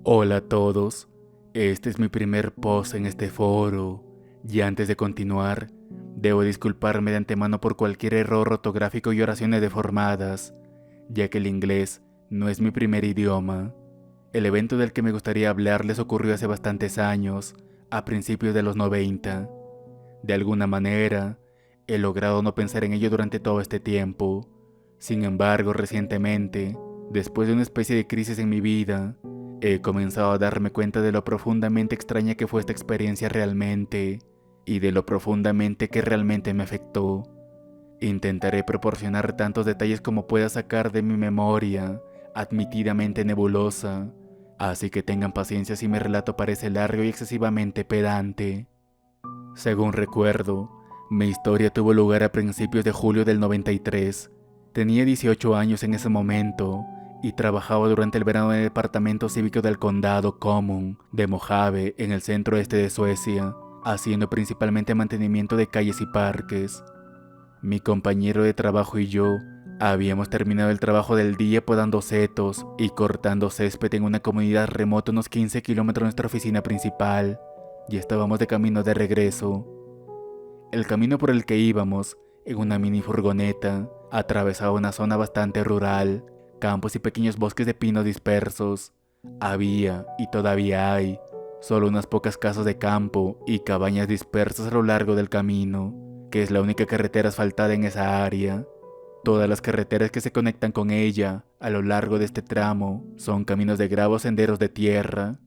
Hola a todos, este es mi primer post en este foro y antes de continuar, debo disculparme de antemano por cualquier error ortográfico y oraciones deformadas, ya que el inglés no es mi primer idioma. El evento del que me gustaría hablarles ocurrió hace bastantes años, a principios de los 90. De alguna manera, he logrado no pensar en ello durante todo este tiempo. Sin embargo, recientemente, después de una especie de crisis en mi vida, he comenzado a darme cuenta de lo profundamente extraña que fue esta experiencia realmente, y de lo profundamente que realmente me afectó. Intentaré proporcionar tantos detalles como pueda sacar de mi memoria, admitidamente nebulosa, así que tengan paciencia si mi relato parece largo y excesivamente pedante. Según recuerdo, mi historia tuvo lugar a principios de julio del 93. Tenía 18 años en ese momento y trabajaba durante el verano en el departamento cívico del condado Común de Mojave en el centro este de Suecia, haciendo principalmente mantenimiento de calles y parques. Mi compañero de trabajo y yo habíamos terminado el trabajo del día podando setos y cortando césped en una comunidad remota unos 15 kilómetros de nuestra oficina principal, y estábamos de camino de regreso. El camino por el que íbamos, en una mini furgoneta, atravesaba una zona bastante rural, campos y pequeños bosques de pino dispersos. Había, y todavía hay, solo unas pocas casas de campo y cabañas dispersas a lo largo del camino, que es la única carretera asfaltada en esa área. Todas las carreteras que se conectan con ella, a lo largo de este tramo, son caminos de grava o senderos de tierra.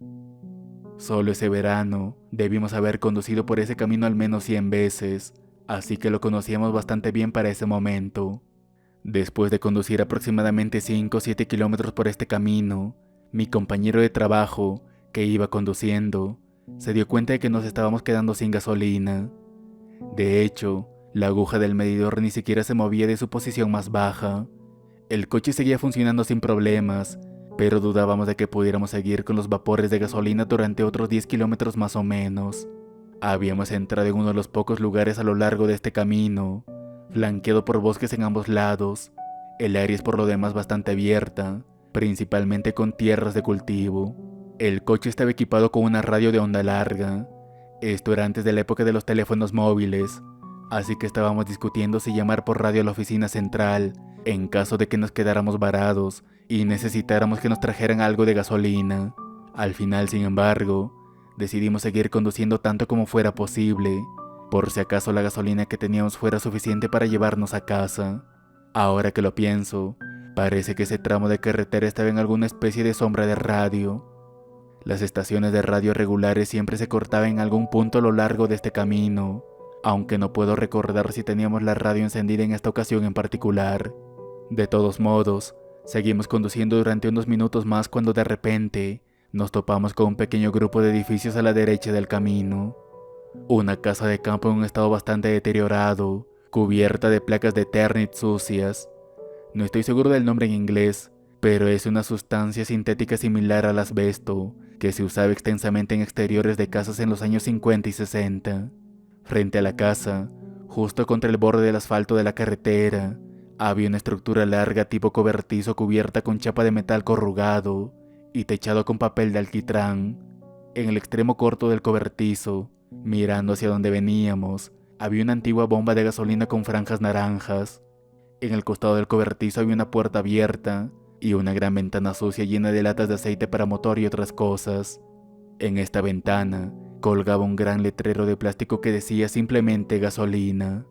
Solo ese verano debimos haber conducido por ese camino al menos 100 veces, así que lo conocíamos bastante bien para ese momento. Después de conducir aproximadamente 5 o 7 kilómetros por este camino, mi compañero de trabajo, que iba conduciendo, se dio cuenta de que nos estábamos quedando sin gasolina. De hecho, la aguja del medidor ni siquiera se movía de su posición más baja. El coche seguía funcionando sin problemas, pero dudábamos de que pudiéramos seguir con los vapores de gasolina durante otros 10 kilómetros más o menos. Habíamos entrado en uno de los pocos lugares a lo largo de este camino, flanqueado por bosques en ambos lados. El área es por lo demás bastante abierta, principalmente con tierras de cultivo. El coche estaba equipado con una radio de onda larga. Esto era antes de la época de los teléfonos móviles, así que estábamos discutiendo si llamar por radio a la oficina central en caso de que nos quedáramos varados y necesitáramos que nos trajeran algo de gasolina. Al final, sin embargo, decidimos seguir conduciendo tanto como fuera posible, por si acaso la gasolina que teníamos fuera suficiente para llevarnos a casa. Ahora que lo pienso, parece que ese tramo de carretera estaba en alguna especie de sombra de radio. Las estaciones de radio regulares siempre se cortaban en algún punto a lo largo de este camino, aunque no puedo recordar si teníamos la radio encendida en esta ocasión en particular. De todos modos, seguimos conduciendo durante unos minutos más cuando de repente nos topamos con un pequeño grupo de edificios a la derecha del camino. Una casa de campo en un estado bastante deteriorado, cubierta de placas de Eternit sucias. No estoy seguro del nombre en inglés, pero es una sustancia sintética similar al asbesto que se usaba extensamente en exteriores de casas en los años 50 y 60. Frente a la casa, justo contra el borde del asfalto de la carretera, había una estructura larga tipo cobertizo cubierta con chapa de metal corrugado y techado con papel de alquitrán. En el extremo corto del cobertizo, mirando hacia donde veníamos, había una antigua bomba de gasolina con franjas naranjas. En el costado del cobertizo había una puerta abierta y una gran ventana sucia llena de latas de aceite para motor y otras cosas. En esta ventana colgaba un gran letrero de plástico que decía simplemente gasolina.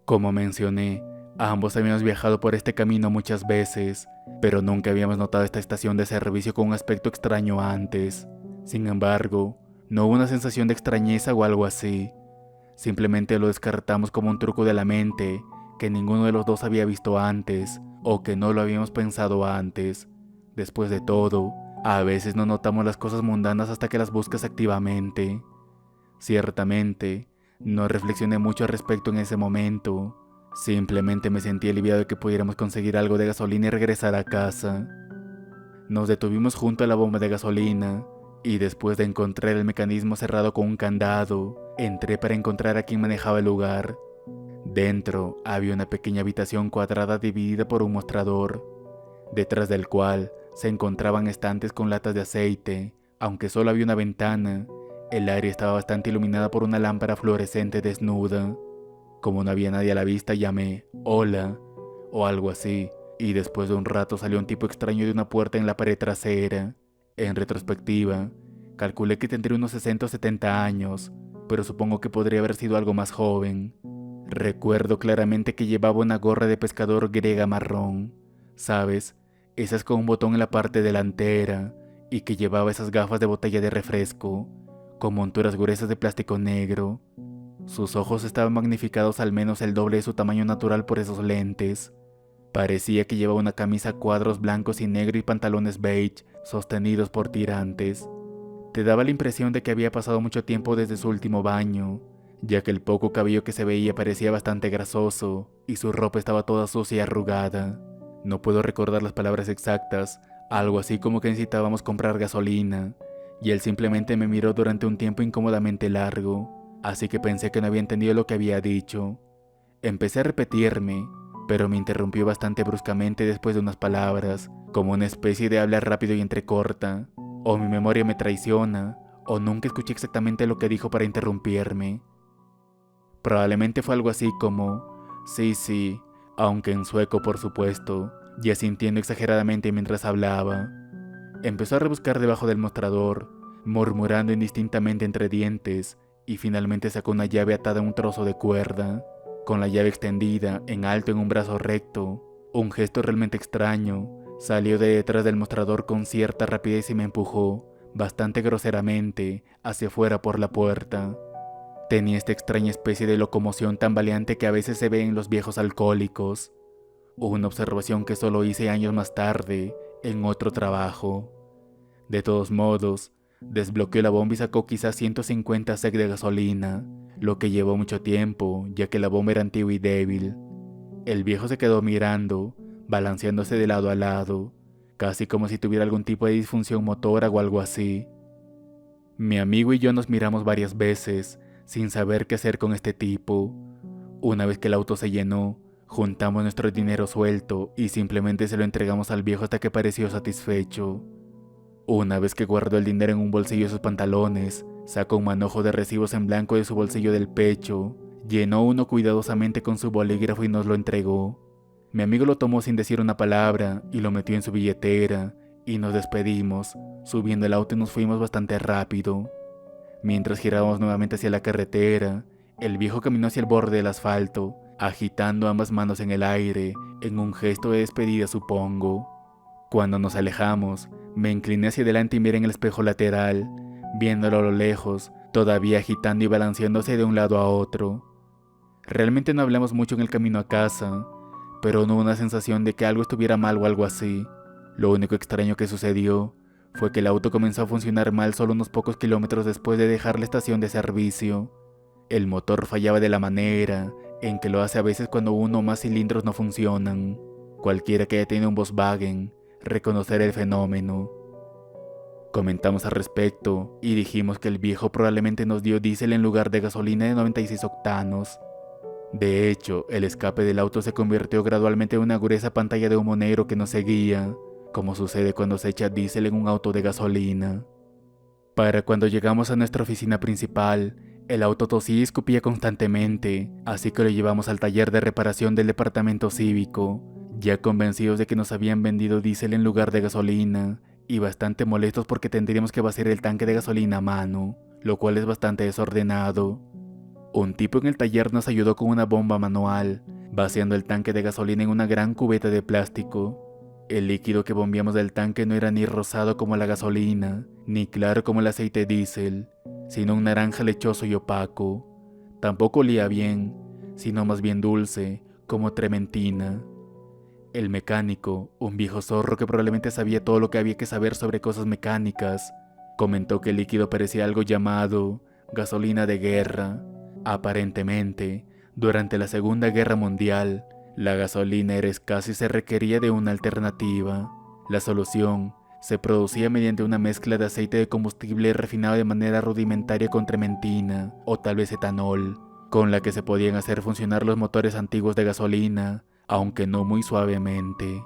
Como mencioné, ambos habíamos viajado por este camino muchas veces, pero nunca habíamos notado esta estación de servicio con un aspecto extraño antes. Sin embargo, no hubo una sensación de extrañeza o algo así. Simplemente lo descartamos como un truco de la mente que ninguno de los dos había visto antes o que no lo habíamos pensado antes. Después de todo, a veces no notamos las cosas mundanas hasta que las buscas activamente. Ciertamente, no reflexioné mucho al respecto en ese momento. Simplemente me sentí aliviado de que pudiéramos conseguir algo de gasolina y regresar a casa. Nos detuvimos junto a la bomba de gasolina y después de encontrar el mecanismo cerrado con un candado, entré para encontrar a quien manejaba el lugar. Dentro había una pequeña habitación cuadrada dividida por un mostrador, detrás del cual se encontraban estantes con latas de aceite. Aunque solo había una ventana, el área estaba bastante iluminada por una lámpara fluorescente desnuda. Como no había nadie a la vista, llamé «Hola» o algo así, y después de un rato salió un tipo extraño de una puerta en la pared trasera. En retrospectiva, calculé que tendría unos 60 o 70 años, pero supongo que podría haber sido algo más joven. Recuerdo claramente que llevaba una gorra de pescador griega marrón, ¿sabes? Esas con un botón en la parte delantera, y que llevaba esas gafas de botella de refresco, con monturas gruesas de plástico negro. Sus ojos estaban magnificados al menos el doble de su tamaño natural por esos lentes. Parecía que llevaba una camisa a cuadros blancos y negro y pantalones beige sostenidos por tirantes. Te daba la impresión de que había pasado mucho tiempo desde su último baño, ya que el poco cabello que se veía parecía bastante grasoso y su ropa estaba toda sucia y arrugada. No puedo recordar las palabras exactas, algo así como que necesitábamos comprar gasolina, y él simplemente me miró durante un tiempo incómodamente largo, así que pensé que no había entendido lo que había dicho. Empecé a repetirme, pero me interrumpió bastante bruscamente después de unas palabras, como una especie de habla rápido y entrecorta. O mi memoria me traiciona, o nunca escuché exactamente lo que dijo para interrumpirme. Probablemente fue algo así como, sí, aunque en sueco por supuesto, y asintiendo exageradamente mientras hablaba. Empezó a rebuscar debajo del mostrador, murmurando indistintamente entre dientes, y finalmente sacó una llave atada a un trozo de cuerda, con la llave extendida en alto en un brazo recto. Un gesto realmente extraño. Salió de detrás del mostrador con cierta rapidez y me empujó, bastante groseramente, hacia afuera por la puerta. Tenía esta extraña especie de locomoción tambaleante que a veces se ve en los viejos alcohólicos. Una observación que solo hice años más tarde, en otro trabajo. De todos modos, desbloqueó la bomba y sacó quizás 150 sec de gasolina, lo que llevó mucho tiempo, ya que la bomba era antigua y débil. El viejo se quedó mirando, balanceándose de lado a lado, casi como si tuviera algún tipo de disfunción motora o algo así. Mi amigo y yo nos miramos varias veces, sin saber qué hacer con este tipo. Una vez que el auto se llenó, juntamos nuestro dinero suelto y simplemente se lo entregamos al viejo hasta que pareció satisfecho. Una vez que guardó el dinero en un bolsillo de sus pantalones, sacó un manojo de recibos en blanco de su bolsillo del pecho, llenó uno cuidadosamente con su bolígrafo y nos lo entregó. Mi amigo lo tomó sin decir una palabra y lo metió en su billetera, y nos despedimos, subiendo el auto y nos fuimos bastante rápido. Mientras girábamos nuevamente hacia la carretera, el viejo caminó hacia el borde del asfalto, agitando ambas manos en el aire, en un gesto de despedida supongo. Cuando nos alejamos, me incliné hacia adelante y miré en el espejo lateral, viéndolo a lo lejos, todavía agitando y balanceándose de un lado a otro. Realmente no hablamos mucho en el camino a casa, pero no hubo una sensación de que algo estuviera mal o algo así. Lo único extraño que sucedió fue que el auto comenzó a funcionar mal solo unos pocos kilómetros después de dejar la estación de servicio. El motor fallaba de la manera en que lo hace a veces cuando uno o más cilindros no funcionan. Cualquiera que haya tenido un Volkswagen reconocerá el fenómeno. Comentamos al respecto y dijimos que el viejo probablemente nos dio diésel en lugar de gasolina de 96 octanos. De hecho, el escape del auto se convirtió gradualmente en una gruesa pantalla de humo negro que nos seguía, como sucede cuando se echa diésel en un auto de gasolina. Para cuando llegamos a nuestra oficina principal, el auto tosía y escupía constantemente, así que lo llevamos al taller de reparación del departamento cívico, ya convencidos de que nos habían vendido diésel en lugar de gasolina, y bastante molestos porque tendríamos que vaciar el tanque de gasolina a mano, lo cual es bastante desordenado. Un tipo en el taller nos ayudó con una bomba manual, vaciando el tanque de gasolina en una gran cubeta de plástico. El líquido que bombeamos del tanque no era ni rosado como la gasolina, ni claro como el aceite diésel, sino un naranja lechoso y opaco. Tampoco olía bien, sino más bien dulce, como trementina. El mecánico, un viejo zorro que probablemente sabía todo lo que había que saber sobre cosas mecánicas, comentó que el líquido parecía algo llamado gasolina de guerra. Aparentemente, durante la Segunda Guerra Mundial, la gasolina era escasa y se requería de una alternativa. La solución se producía mediante una mezcla de aceite de combustible refinado de manera rudimentaria con trementina, o tal vez etanol, con la que se podían hacer funcionar los motores antiguos de gasolina, aunque no muy suavemente.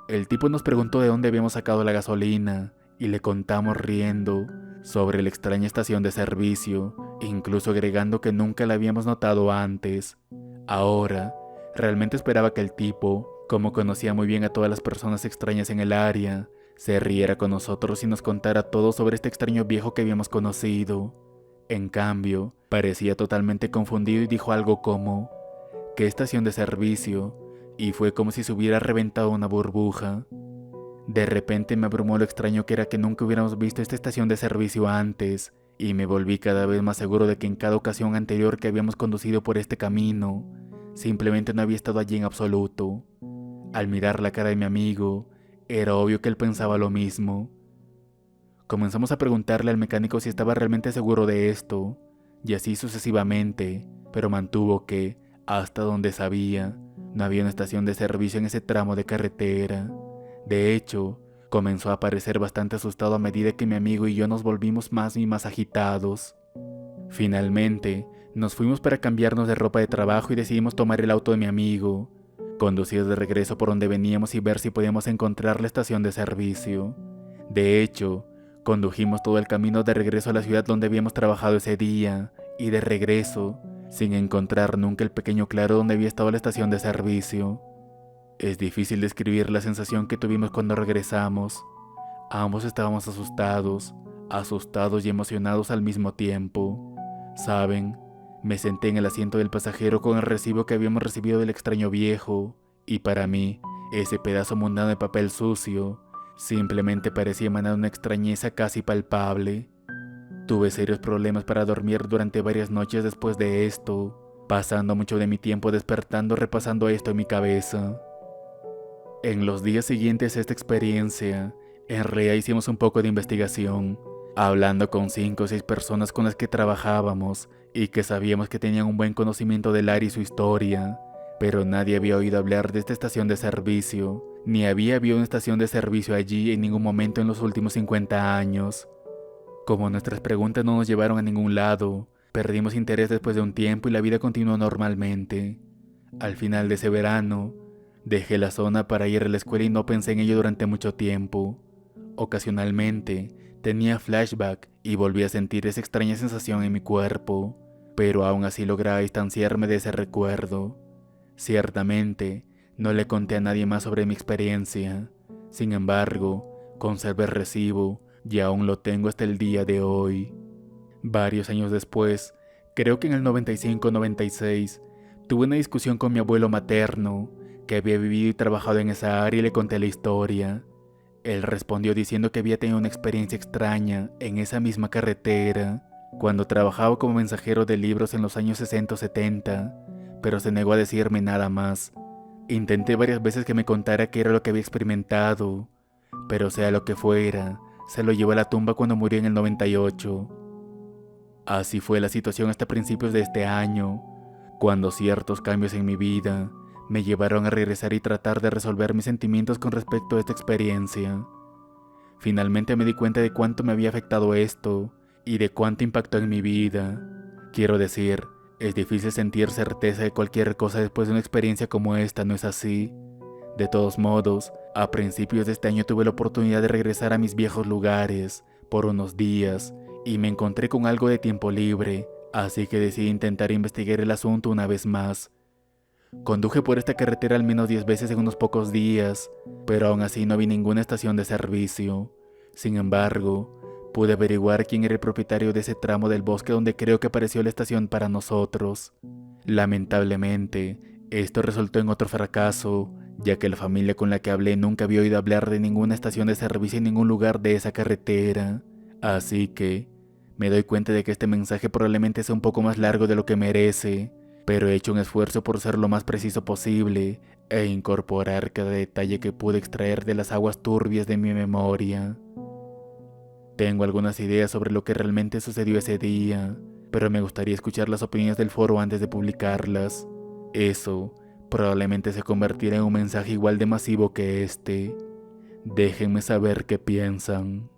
El tipo nos preguntó de dónde habíamos sacado la gasolina y le contamos riendo sobre la extraña estación de servicio, incluso agregando que nunca la habíamos notado antes. Ahora, realmente esperaba que el tipo, como conocía muy bien a todas las personas extrañas en el área, se riera con nosotros y nos contara todo sobre este extraño viejo que habíamos conocido. En cambio, parecía totalmente confundido y dijo algo como: ¿qué estación de servicio? Y fue como si se hubiera reventado una burbuja. De repente me abrumó lo extraño que era que nunca hubiéramos visto esta estación de servicio antes, y me volví cada vez más seguro de que en cada ocasión anterior que habíamos conducido por este camino, simplemente no había estado allí en absoluto. Al mirar la cara de mi amigo, era obvio que él pensaba lo mismo. Comenzamos a preguntarle al mecánico si estaba realmente seguro de esto, y así sucesivamente, pero mantuvo que, hasta donde sabía, no había una estación de servicio en ese tramo de carretera. De hecho, comenzó a parecer bastante asustado a medida que mi amigo y yo nos volvimos más y más agitados. Finalmente, nos fuimos para cambiarnos de ropa de trabajo y decidimos tomar el auto de mi amigo, conducir de regreso por donde veníamos y ver si podíamos encontrar la estación de servicio. De hecho, condujimos todo el camino de regreso a la ciudad donde habíamos trabajado ese día, y de regreso, sin encontrar nunca el pequeño claro donde había estado la estación de servicio. Es difícil describir la sensación que tuvimos cuando regresamos. Ambos estábamos asustados y emocionados al mismo tiempo. ¿Saben? Me senté en el asiento del pasajero con el recibo que habíamos recibido del extraño viejo, y para mí, ese pedazo mundano de papel sucio simplemente parecía emanar una extrañeza casi palpable. Tuve serios problemas para dormir durante varias noches después de esto, pasando mucho de mi tiempo despertando repasando esto en mi cabeza. En los días siguientes a esta experiencia, en realidad hicimos un poco de investigación, hablando con 5 o 6 personas con las que trabajábamos y que sabíamos que tenían un buen conocimiento del área y su historia, pero nadie había oído hablar de esta estación de servicio, ni había habido una estación de servicio allí en ningún momento en los últimos 50 años. Como nuestras preguntas no nos llevaron a ningún lado, perdimos interés después de un tiempo y la vida continuó normalmente. Al final de ese verano, dejé la zona para ir a la escuela y no pensé en ello durante mucho tiempo. Ocasionalmente, tenía flashback y volví a sentir esa extraña sensación en mi cuerpo, pero aún así lograba distanciarme de ese recuerdo. Ciertamente, no le conté a nadie más sobre mi experiencia. Sin embargo, conservé el recibo y aún lo tengo hasta el día de hoy. Varios años después, creo que en el 95-96, tuve una discusión con mi abuelo materno, que había vivido y trabajado en esa área, y le conté la historia. Él respondió diciendo que había tenido una experiencia extraña en esa misma carretera, cuando trabajaba como mensajero de libros en los años 60 o 70, pero se negó a decirme nada más. Intenté varias veces que me contara qué era lo que había experimentado, pero sea lo que fuera, se lo llevó a la tumba cuando murió en el 98. Así fue la situación hasta principios de este año, cuando ciertos cambios en mi vida me llevaron a regresar y tratar de resolver mis sentimientos con respecto a esta experiencia. Finalmente me di cuenta de cuánto me había afectado esto y de cuánto impactó en mi vida. Quiero decir, es difícil sentir certeza de cualquier cosa después de una experiencia como esta, ¿no es así? De todos modos, a principios de este año tuve la oportunidad de regresar a mis viejos lugares por unos días y me encontré con algo de tiempo libre, así que decidí intentar investigar el asunto una vez más. Conduje por esta carretera al menos 10 veces en unos pocos días, pero aún así no vi ninguna estación de servicio. Sin embargo, pude averiguar quién era el propietario de ese tramo del bosque donde creo que apareció la estación para nosotros. Lamentablemente, esto resultó en otro fracaso, ya que la familia con la que hablé nunca había oído hablar de ninguna estación de servicio en ningún lugar de esa carretera. Así que, me doy cuenta de que este mensaje probablemente sea un poco más largo de lo que merece, pero he hecho un esfuerzo por ser lo más preciso posible e incorporar cada detalle que pude extraer de las aguas turbias de mi memoria. Tengo algunas ideas sobre lo que realmente sucedió ese día, pero me gustaría escuchar las opiniones del foro antes de publicarlas. Eso probablemente se convertirá en un mensaje igual de masivo que este. Déjenme saber qué piensan.